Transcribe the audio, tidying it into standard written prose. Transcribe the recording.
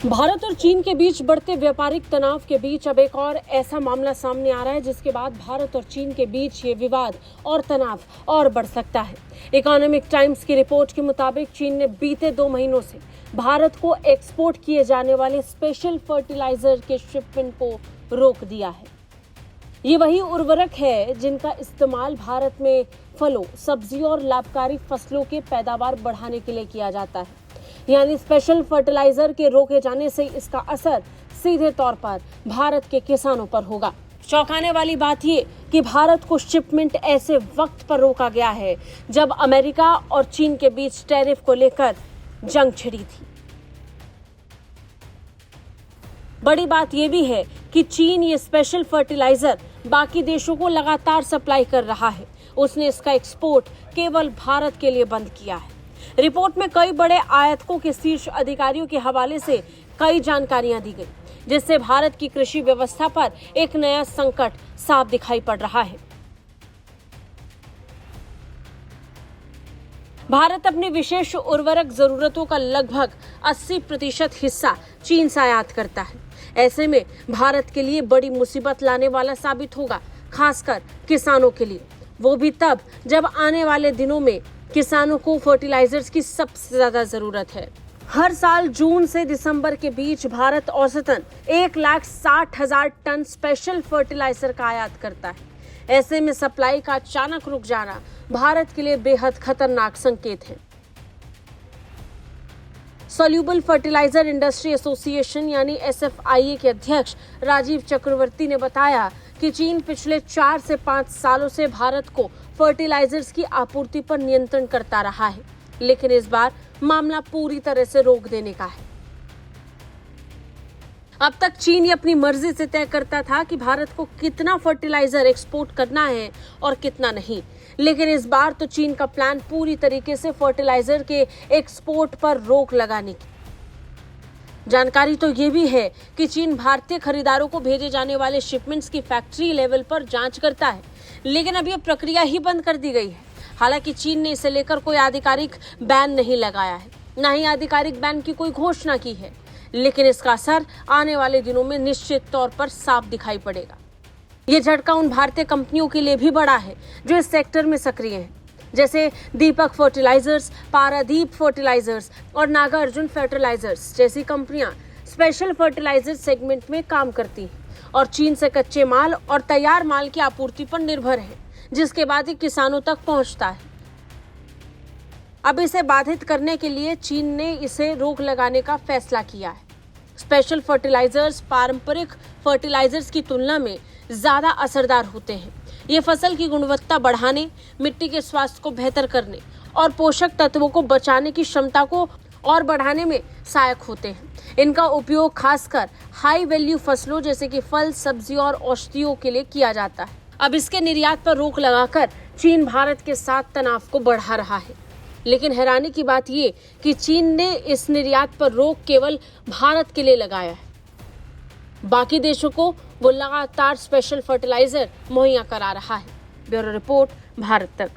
भारत और चीन के बीच बढ़ते व्यापारिक तनाव के बीच अब एक और ऐसा मामला सामने आ रहा है जिसके बाद भारत और चीन के बीच ये विवाद और तनाव और बढ़ सकता है। इकोनॉमिक टाइम्स की रिपोर्ट के मुताबिक चीन ने बीते 2 महीनों से भारत को एक्सपोर्ट किए जाने वाले स्पेशल फर्टिलाइजर के शिपमेंट को रोक दिया है। ये वही उर्वरक है जिनका इस्तेमाल भारत में फलों, सब्जियों और लाभकारी फसलों के पैदावार बढ़ाने के लिए किया जाता है। यानी स्पेशल फर्टिलाइजर के रोके जाने से इसका असर सीधे तौर पर भारत के किसानों पर होगा। चौंकाने वाली बात ये कि भारत को शिपमेंट ऐसे वक्त पर रोका गया है जब अमेरिका और चीन के बीच टैरिफ को लेकर जंग छिड़ी थी। बड़ी बात यह भी है कि चीन ये स्पेशल फर्टिलाइजर बाकी देशों को लगातार सप्लाई कर रहा है। उसने इसका एक्सपोर्ट केवल भारत के लिए बंद किया है। रिपोर्ट में कई बड़े आयातकों के शीर्ष अधिकारियों के हवाले से कई जानकारियां दी गई, जिससे भारत की कृषि व्यवस्था पर एक नया संकट साफ दिखाई पड़ रहा है। भारत अपनी विशेष उर्वरक जरूरतों का लगभग 80% हिस्सा चीन से आयात करता है। ऐसे में भारत के लिए बड़ी मुसीबत लाने वाला साबित होगा, खासकर किसानों के लिए, वो भी तब जब आने वाले दिनों में किसानों को फर्टिलाइजर्स की सबसे ज्यादा जरूरत है। हर साल जून से दिसंबर के बीच भारत औसतन 1,60,000 टन स्पेशल फर्टिलाइजर का आयात करता है। ऐसे में सप्लाई का अचानक रुक जाना भारत के लिए बेहद खतरनाक संकेत है। सोल्यूबल फर्टिलाइजर इंडस्ट्री एसोसिएशन यानी SFIA के अध्यक्ष राजीव चक्रवर्ती ने बताया कि चीन पिछले 4 से 5 सालों से भारत को फर्टिलाइजर्स की आपूर्ति पर नियंत्रण करता रहा है, लेकिन इस बार मामला पूरी तरह से रोक देने का है। अब तक चीन ये अपनी मर्जी से तय करता था कि भारत को कितना फर्टिलाइजर एक्सपोर्ट करना है और कितना नहीं, लेकिन इस बार तो चीन का प्लान पूरी तरीके से फर्टिलाइजर के एक्सपोर्ट पर रोक लगाने की। जानकारी तो ये भी है कि चीन भारतीय खरीदारों को भेजे जाने वाले शिपमेंट्स की फैक्ट्री लेवल पर जांच करता है, लेकिन अब यह प्रक्रिया ही बंद कर दी गई है। हालांकि चीन ने इसे लेकर कोई आधिकारिक बैन नहीं लगाया है, न ही आधिकारिक बैन की कोई घोषणा की है, लेकिन इसका असर आने वाले दिनों में निश्चित तौर पर साफ दिखाई पड़ेगा। ये झटका उन भारतीय कंपनियों के लिए भी बड़ा है जो इस सेक्टर में सक्रिय हैं, जैसे दीपक फर्टिलाइजर्स, पारादीप फर्टिलाइजर्स और नागार्जुन फर्टिलाइजर्स जैसी कंपनियां स्पेशल फर्टिलाइजर सेगमेंट में काम करती हैं और चीन से कच्चे माल और तैयार माल की आपूर्ति पर निर्भर है, जिसके बाद ही किसानों तक पहुंचता है। अब इसे बाधित करने के लिए चीन ने इसे रोक लगाने का फैसला किया है। स्पेशल फर्टिलाइजर्स पारंपरिक फर्टिलाइजर्स की तुलना में ज्यादा असरदार होते हैं। ये फसल की गुणवत्ता बढ़ाने, मिट्टी के स्वास्थ्य को बेहतर करने और पोषक तत्वों को बचाने की क्षमता को और बढ़ाने में सहायक होते हैं। इनका उपयोग खासकर हाई वैल्यू फसलों जैसे कि फल, सब्जियों और औषधियों के लिए किया जाता है। अब इसके निर्यात पर रोक लगाकर चीन भारत के साथ तनाव को बढ़ा रहा है, लेकिन हैरानी की बात ये कि चीन ने इस निर्यात पर रोक केवल भारत के लिए लगाया है। बाकी देशों को वो लगातार स्पेशल फर्टिलाइजर मुहैया करा रहा है। ब्यूरो रिपोर्ट, भारत तक।